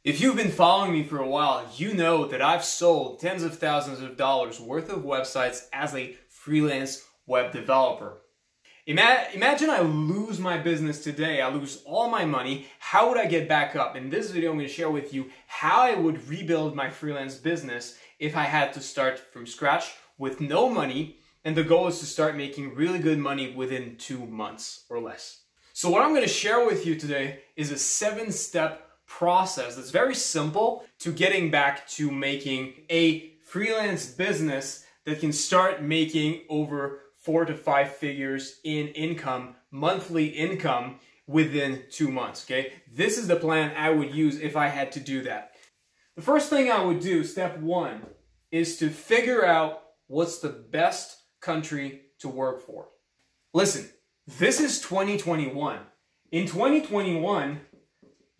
If you've been following me for a while, you know that I've sold tens of thousands of dollars worth of websites as a freelance web developer. Imagine I lose my business today, I lose all my money. How would I get back up? In this video, I'm going to share with you how I would rebuild my freelance business if I had to start from scratch with no money, and the goal is to start making really good money within 2 months or less. So what I'm going to share with you today is a 7-step process that's very simple to getting back to making a freelance business that can start making over 4 to 5 figures in income, monthly income, within 2 months, okay? This is the plan I would use if I had to do that. The first thing I would do, step 1, is to figure out what's the best country to work for. Listen, this is 2021. In 2021,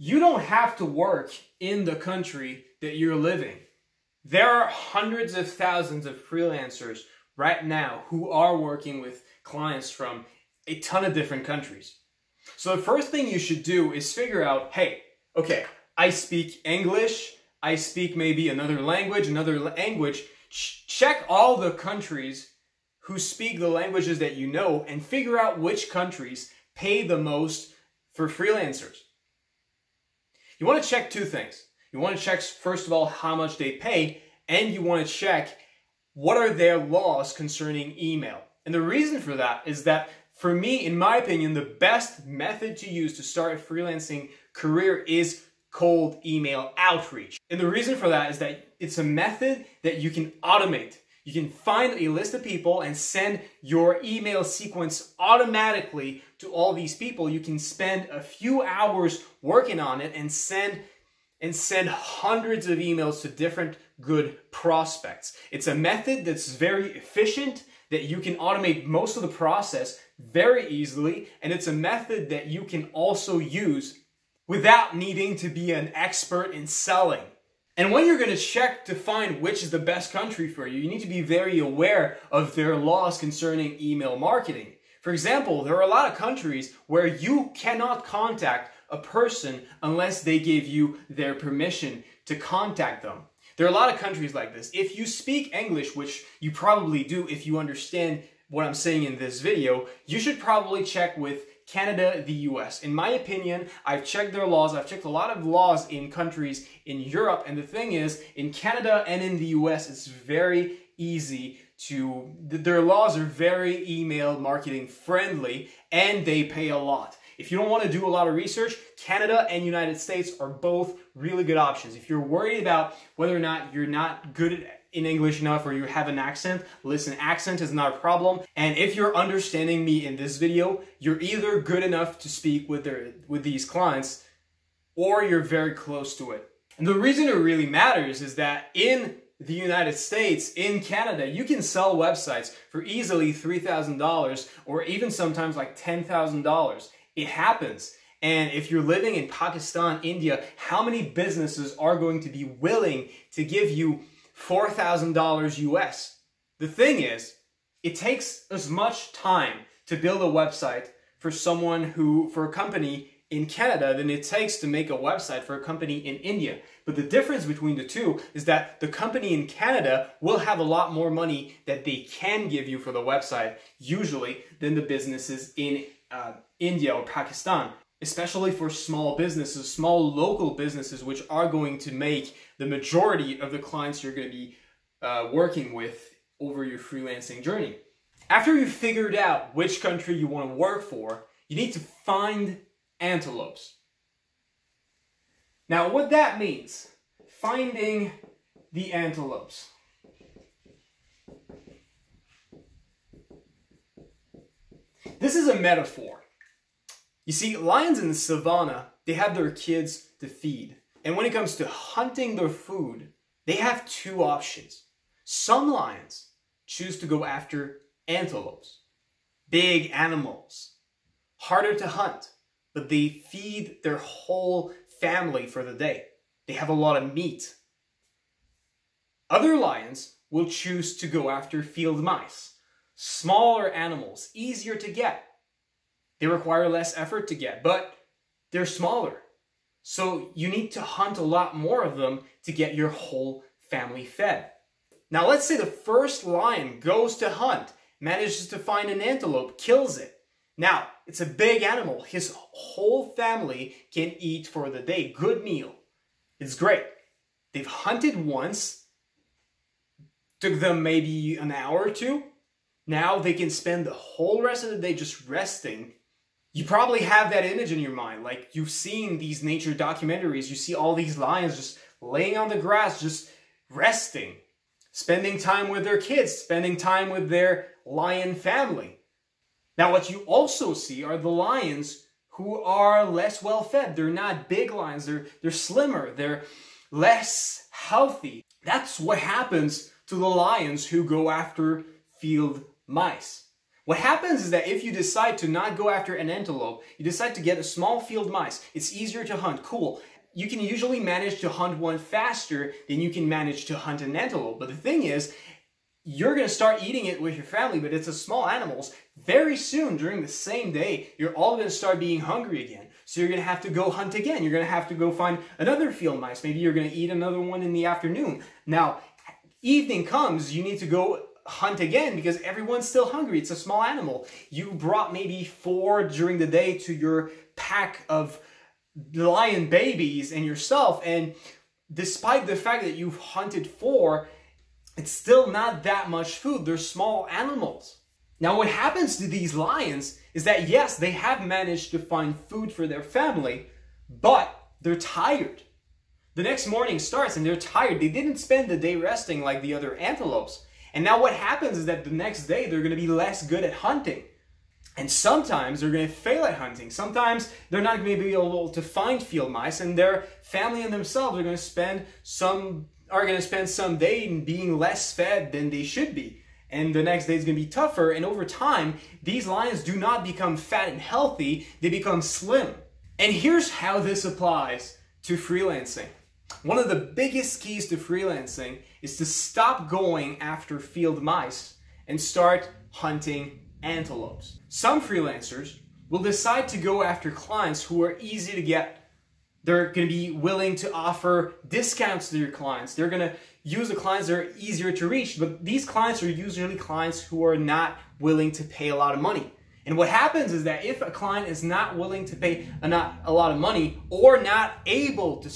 you don't have to work in the country that you're living. There are hundreds of thousands of freelancers right now who are working with clients from a ton of different countries. So the first thing you should do is figure out, hey, okay, I speak English, I speak maybe another language. Check all the countries who speak the languages that you know and figure out which countries pay the most for freelancers. You want to check 2 things. You want to check, first of all, how much they pay, and you want to check what are their laws concerning email. And the reason for that is that, for me, in my opinion, the best method to use to start a freelancing career is cold email outreach. And the reason for that is that it's a method that you can automate. You can find a list of people and send your email sequence automatically to all these people. You can spend a few hours working on it and send hundreds of emails to different good prospects. It's a method that's very efficient, that you can automate most of the process very easily, and it's a method that you can also use without needing to be an expert in selling. And when you're going to check to find which is the best country for you, you need to be very aware of their laws concerning email marketing. For example, there are a lot of countries where you cannot contact a person unless they give you their permission to contact them. There are a lot of countries like this. If you speak English, which you probably do if you understand what I'm saying in this video, you should probably check with Canada, the US. In my opinion, I've checked their laws. I've checked a lot of laws in countries in Europe, and the thing is, in Canada and in the US, it's very easy to, their laws are very email marketing friendly, and they pay a lot. If you don't want to do a lot of research, Canada and United States are both really good options. If you're worried about whether or not you're not good in English enough or you have an accent, listen, accent is not a problem. And if you're understanding me in this video, you're either good enough to speak with these clients or you're very close to it. And the reason it really matters is that in the United States, in Canada, you can sell websites for easily $3,000 or even sometimes like $10,000. It happens. And if you're living in Pakistan, India, how many businesses are going to be willing to give you $4,000 US? The thing is, it takes as much time to build a website for for a company in Canada than it takes to make a website for a company in India. But the difference between the two is that the company in Canada will have a lot more money that they can give you for the website, usually, than the businesses in India or Pakistan. Especially for small businesses, small local businesses, which are going to make the majority of the clients you're going to be working with over your freelancing journey. After you've figured out which country you want to work for, you need to find antelopes. Now, what that means, finding the antelopes. This is a metaphor. You see, lions in the savannah, they have their kids to feed. And when it comes to hunting their food, they have 2 options. Some lions choose to go after antelopes, big animals, harder to hunt, but they feed their whole family for the day. They have a lot of meat. Other lions will choose to go after field mice, smaller animals, easier to get. They require less effort to get, but they're smaller. So you need to hunt a lot more of them to get your whole family fed. Now let's say the first lion goes to hunt, manages to find an antelope, kills it. Now, it's a big animal. His whole family can eat for the day. Good meal. It's great. They've hunted once. Took them maybe an hour or two. Now they can spend the whole rest of the day just resting. You probably have that image in your mind. Like you've seen these nature documentaries. You see all these lions just laying on the grass, just resting. Spending time with their kids. Spending time with their lion family. Now what you also see are the lions who are less well fed. They're not big lions. They're slimmer. They're less healthy. That's what happens to the lions who go after field mice. What happens is that if you decide to not go after an antelope, you decide to get a small field mice, it's easier to hunt, cool. You can usually manage to hunt one faster than you can manage to hunt an antelope. But the thing is, you're going to start eating it with your family, but it's a small animals. Very soon, during the same day, you're all going to start being hungry again. So you're going to have to go hunt again. You're going to have to go find another field mice. Maybe you're going to eat another one in the afternoon. Now, evening comes, you need to go hunt again because everyone's still hungry. It's a small animal. You brought maybe 4 during the day to your pack of lion babies and yourself, and despite the fact that you've hunted 4, it's still not that much food. They're small animals. Now what happens to these lions is that yes, they have managed to find food for their family, but they're tired. The next morning starts and they're tired. They didn't spend the day resting like the other antelopes. And now what happens is that the next day they're going to be less good at hunting. And sometimes they're going to fail at hunting. Sometimes they're not going to be able to find field mice, and their family and themselves are going to spend some day being less fed than they should be. And the next day is going to be tougher. And over time, these lions do not become fat and healthy. They become slim. And here's how this applies to freelancing. One of the biggest keys to freelancing is to stop going after field mice and start hunting antelopes. Some freelancers will decide to go after clients who are easy to get. They're going to be willing to offer discounts to your clients. They're going to use the clients that are easier to reach, but these clients are usually clients who are not willing to pay a lot of money. And what happens is that if a client is not willing to pay a lot of money or not able to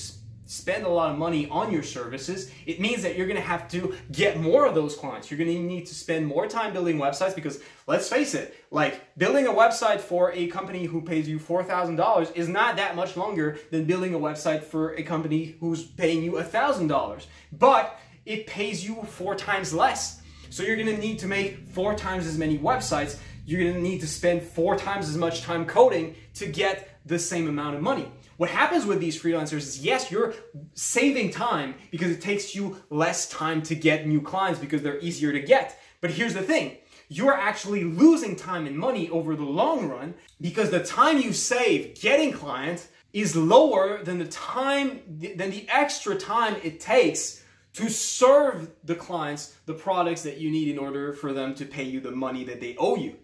spend a lot of money on your services, it means that you're going to have to get more of those clients. You're going to need to spend more time building websites because, let's face it, like building a website for a company who pays you $4,000 is not that much longer than building a website for a company who's paying you $1,000. But it pays you 4 times less. So you're going to need to make 4 times as many websites. You're going to need to spend 4 times as much time coding to get the same amount of money. What happens with these freelancers is, yes, you're saving time because it takes you less time to get new clients because they're easier to get. But here's the thing. You're actually losing time and money over the long run because the time you save getting clients is lower than the extra time it takes to serve the clients the products that you need in order for them to pay you the money that they owe you.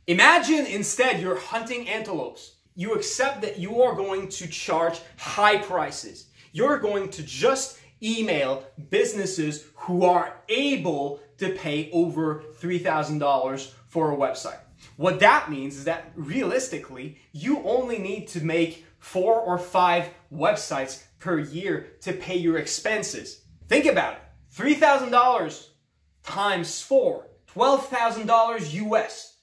Imagine instead you're hunting antelopes. You accept that you are going to charge high prices. You're going to just email businesses who are able to pay over $3,000 for a website. What that means is that realistically, you only need to make 4 or 5 websites per year to pay your expenses. Think about it. $3,000 times 4, $12,000 US.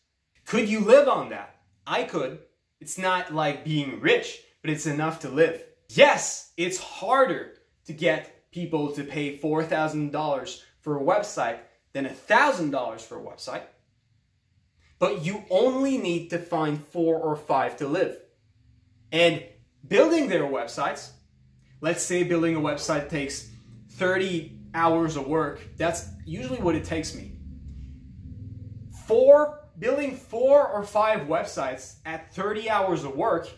Could you live on that? I could. It's not like being rich, but it's enough to live. Yes, it's harder to get people to pay $4,000 for a website than $1,000 for a website, but you only need to find 4 or 5 to live. And building their websites, let's say building a website takes 30 hours of work. That's usually what it takes me. Building 4 or 5 websites at 30 hours of work,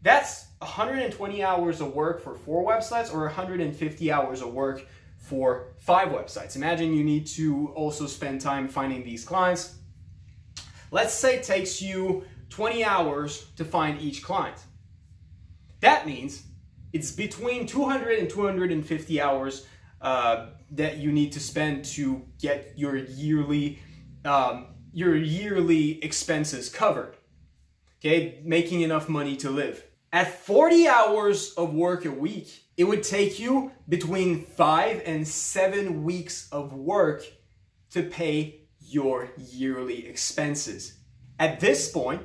that's 120 hours of work for 4 websites or 150 hours of work for 5 websites. Imagine you need to also spend time finding these clients. Let's say it takes you 20 hours to find each client. That means It's between 200 and 250 hours that you need to spend to get your yearly expenses covered. Okay, making enough money to live. At 40 hours of work a week, it would take you between 5 and 7 weeks of work to pay your yearly expenses. At this point,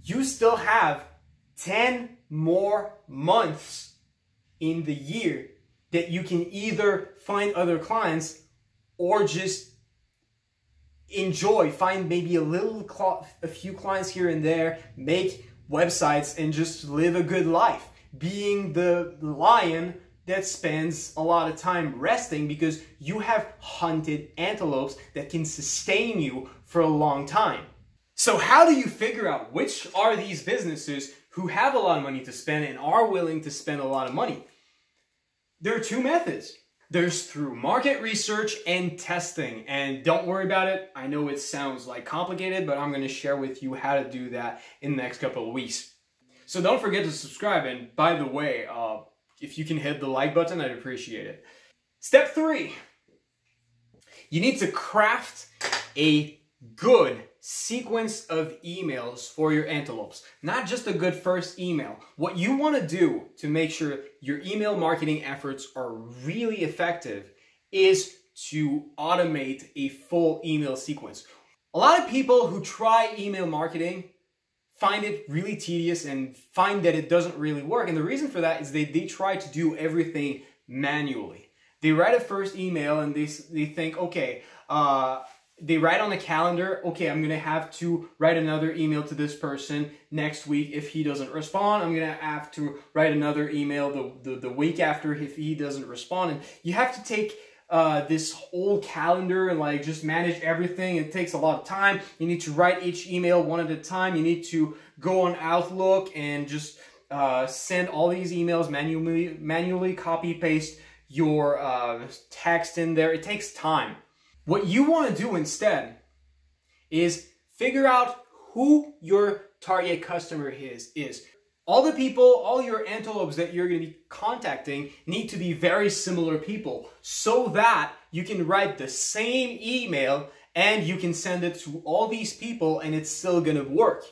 you still have 10 more months in the year that you can either find other clients or just enjoy, find maybe a few clients here and there, make websites and just live a good life, being the lion that spends a lot of time resting because you have hunted antelopes that can sustain you for a long time. So how do you figure out which are these businesses who have a lot of money to spend and are willing to spend a lot of money? There are two methods. There's through market research and testing. And don't worry about it. I know it sounds like complicated, but I'm going to share with you how to do that in the next couple of weeks. So don't forget to subscribe. And by the way, if you can hit the like button, I'd appreciate it. Step 3. You need to craft a good sequence of emails for your antelopes. Not just a good first email. What you want to do to make sure your email marketing efforts are really effective is to automate a full email sequence. A lot of people who try email marketing find it really tedious and find that it doesn't really work. And the reason for that is they try to do everything manually. They write a first email and they think, okay, they write on the calendar, okay, I'm going to have to write another email to this person next week. If he doesn't respond, I'm going to have to write another email the week after if he doesn't respond. And you have to take this whole calendar and like just manage everything. It takes a lot of time. You need to write each email one at a time. You need to go on Outlook and just send all these emails manually copy paste your text in there. It takes time. What you want to do instead is figure out who your target customer is. All the people, all your antelopes that you're going to be contacting need to be very similar people so that you can write the same email and you can send it to all these people and it's still going to work.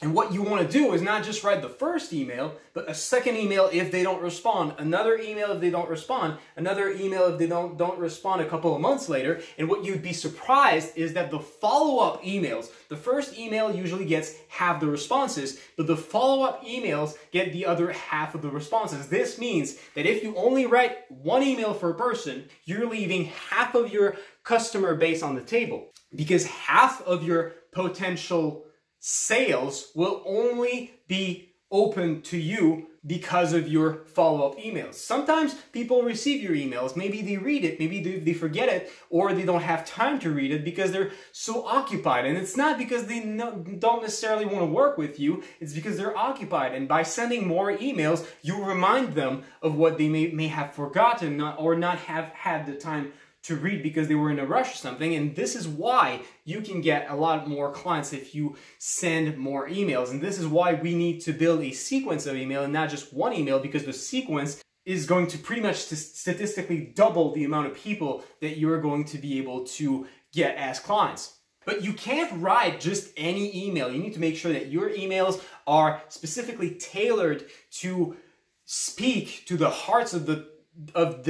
And what you want to do is not just write the first email, but a second email if they don't respond, another email if they don't respond, another email if they don't respond a couple of months later. And what you'd be surprised is that the follow-up emails, the first email usually gets half the responses, but the follow-up emails get the other half of the responses. This means that if you only write one email for a person, you're leaving half of your customer base on the table because half of your potential sales will only be open to you because of your follow-up emails. Sometimes people receive your emails, maybe they read it, maybe they forget it, or they don't have time to read it because they're so occupied. And it's not because they don't necessarily want to work with you, it's because they're occupied. And by sending more emails, you remind them of what they may have forgotten or not have had the time to read because they were in a rush or something. And this is why you can get a lot more clients if you send more emails. And this is why we need to build a sequence of email and not just one email, because the sequence is going to pretty much statistically double the amount of people that you're going to be able to get as clients. But you can't write just any email. You need to make sure that your emails are specifically tailored to speak to the hearts of the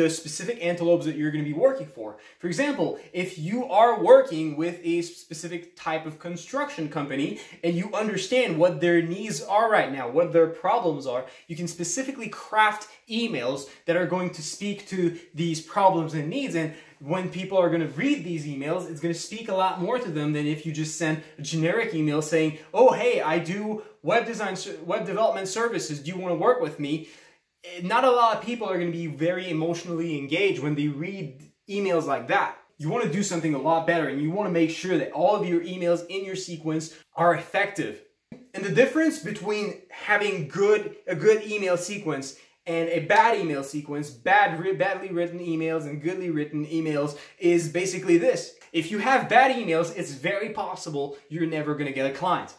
specific antelopes that you're going to be working for. For example, if you are working with a specific type of construction company and you understand what their needs are right now, what their problems are, you can specifically craft emails that are going to speak to these problems and needs. And when people are going to read these emails, it's going to speak a lot more to them than if you just send a generic email saying, oh, hey, I do web development services. Do you want to work with me? Not a lot of people are going to be very emotionally engaged when they read emails like that. You want to do something a lot better, and you want to make sure that all of your emails in your sequence are effective. And the difference between having a good email sequence and a bad email sequence, badly written emails and goodly written emails, is basically this. If you have bad emails, it's very possible you're never going to get a client.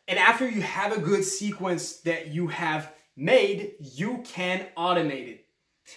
And after you have a good sequence that you have made, you can automate it.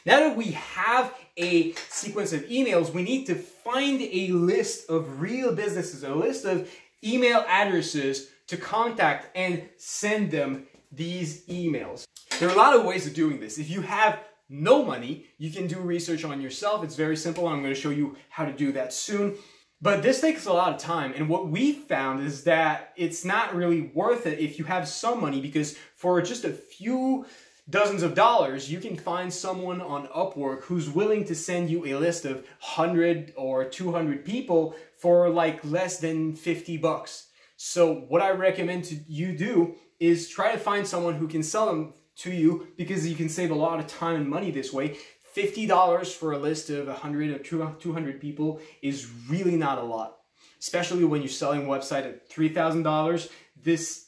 Now that we have a sequence of emails, we need to find a list of real businesses, a list of email addresses to contact and send them these emails. There are a lot of ways of doing this. If you have no money, you can do research on yourself. It's very simple. I'm going to show you how to do that soon. But this takes a lot of time. And what we found is that it's not really worth it if you have some money, because for just a few dozens of dollars, you can find someone on Upwork who's willing to send you a list of 100 or 200 people for like less than 50 bucks. So what I recommend you do is try to find someone who can sell them to you, because you can save a lot of time and money this way. $50 for a list of 100 or 200 people is really not a lot, especially when you're selling a website at $3,000. This,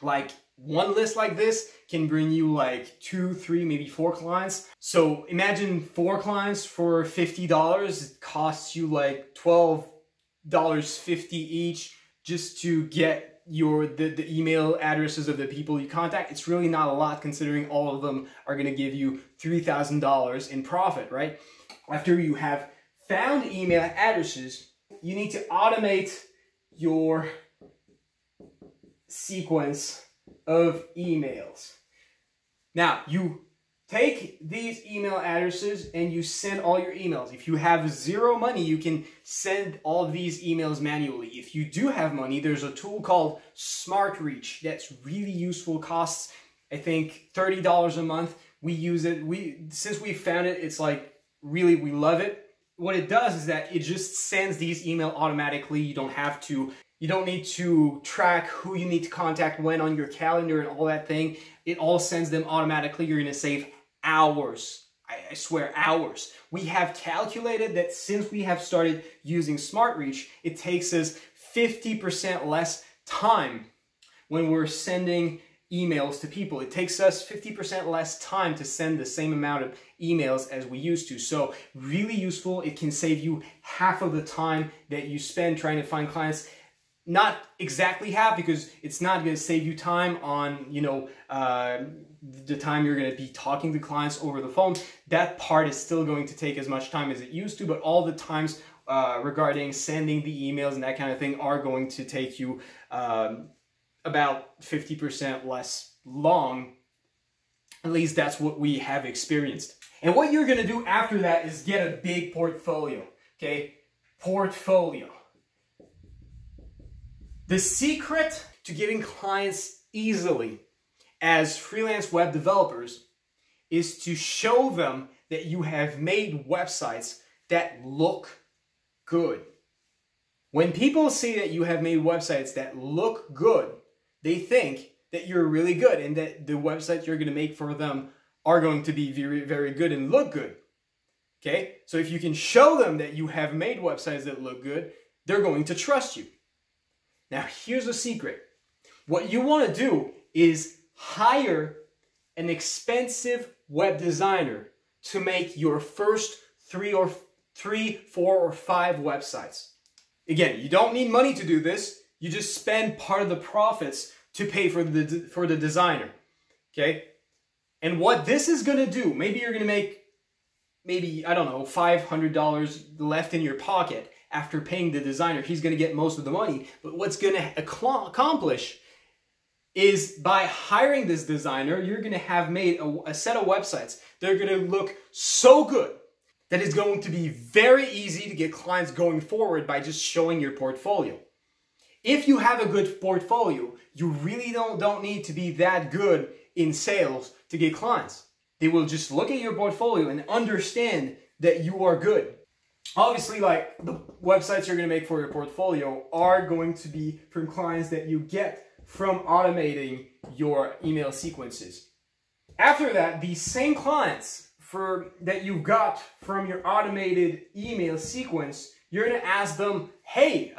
like, one list like this can bring you like 2, 3, maybe 4 clients. So imagine 4 clients for $50. It costs you like $12.50 each just to get the email addresses of the people you contact. It's really not a lot, considering all of them are going to give you $3,000 in profit, right? After you have found email addresses, you need to automate your sequence of emails. Now, you take these email addresses and you send all your emails. If you have zero money, you can send all of these emails manually. If you do have money, there's a tool called Smart Reach that's really useful. Costs, I think, $30 a month. We use it. Since we found it, it's like, really, we love it. What it does is that it just sends these emails automatically. You don't need to track who you need to contact when on your calendar and all that thing. It all sends them automatically. You're going to save hours. I swear, hours. We have calculated that since we have started using Smart Reach, it takes us 50% less time when we're sending emails to people. It takes us 50% less time to send the same amount of emails as we used to. So really useful. It can save you half of the time that you spend trying to find clients. Not exactly half, because it's not going to save you time on, the time you're going to be talking to clients over the phone. That part is still going to take as much time as it used to, but all the times regarding sending the emails and that kind of thing are going to take you about 50% less long. At least that's what we have experienced. And what you're going to do after that is get a big portfolio, okay? Portfolio. The secret to getting clients easily as freelance web developers is to show them that you have made websites that look good. When people see that you have made websites that look good, they think that you're really good and that the websites you're going to make for them are going to be very, very good and look good. Okay? So if you can show them that you have made websites that look good, they're going to trust you. Now, here's a secret. What you want to do is hire an expensive web designer to make your first 3, 4, or 5 websites. Again, you don't need money to do this. You just spend part of the profits to pay for the designer. Okay? And what this is going to do, maybe you're going to make, I don't know, $500 left in your pocket. After paying the designer, he's going to get most of the money. But what's going to accomplish is, by hiring this designer, you're going to have made a set of websites that are going to look so good that it's going to be very easy to get clients going forward by just showing your portfolio. If you have a good portfolio, you really don't need to be that good in sales to get clients. They will just look at your portfolio and understand that you are good. Obviously, like, the websites you're going to make for your portfolio are going to be from clients that you get from automating your email sequences. After that, these same clients that you got from your automated email sequence, you're going to ask them, hey,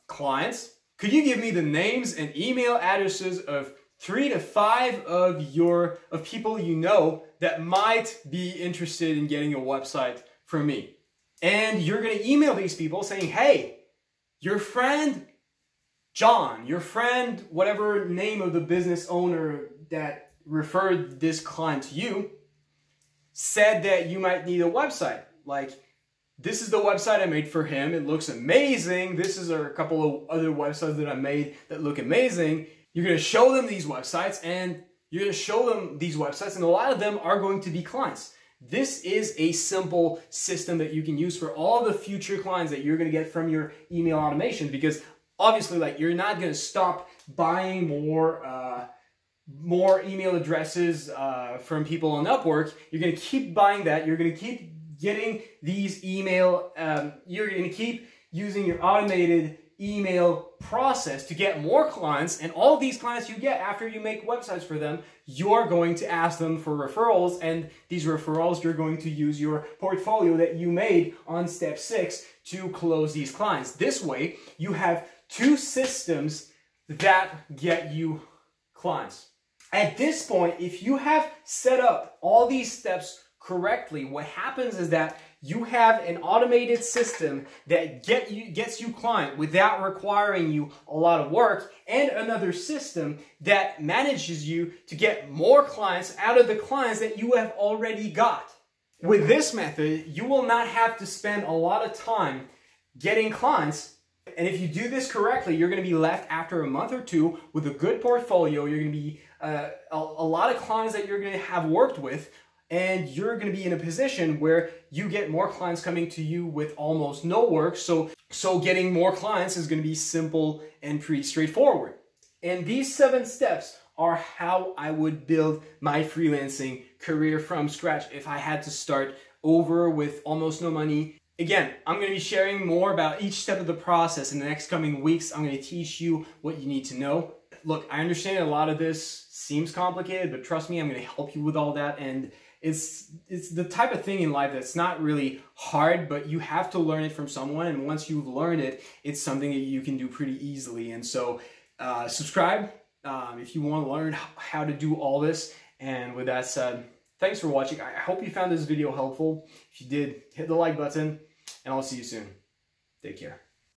clients, could you give me the names and email addresses of 3 to 5 of people you know that might be interested in getting a website from me? And you're going to email these people saying, hey, your friend John, your friend, whatever name of the business owner that referred this client to you said that you might need a website. Like, this is the website I made for him. It looks amazing. This is a couple of other websites that I made that look amazing. You're going to show them these websites, and a lot of them are going to be clients. This is a simple system that you can use for all the future clients that you're going to get from your email automation, because obviously, like, you're not going to stop buying more email addresses from people on Upwork. You're going to keep buying that. You're going to keep getting these email, you're going to keep using your automated email process to get more clients, and all these clients you get after you make websites for them, you're going to ask them for referrals, and these referrals, you're going to use your portfolio that you made on step 6 to close these clients. This way, you have 2 systems that get you clients. At this point, if you have set up all these steps correctly, what happens is that you have an automated system that gets you client without requiring you a lot of work, and another system that manages you to get more clients out of the clients that you have already got. With this method, you will not have to spend a lot of time getting clients, and if you do this correctly, you're going to be left after a month or 2 with a good portfolio. You're going to be a lot of clients that you're going to have worked with, and you're going to be in a position where you get more clients coming to you with almost no work. So getting more clients is going to be simple and pretty straightforward. And these 7 steps are how I would build my freelancing career from scratch if I had to start over with almost no money. Again, I'm going to be sharing more about each step of the process in the next coming weeks. I'm going to teach you what you need to know. Look, I understand a lot of this seems complicated, but trust me, I'm going to help you with all that. And it's the type of thing in life that's not really hard, but you have to learn it from someone. And once you've learned it, it's something that you can do pretty easily. And so subscribe if you want to learn how to do all this. And with that said, thanks for watching. I hope you found this video helpful. If you did, hit the like button, and I'll see you soon. Take care.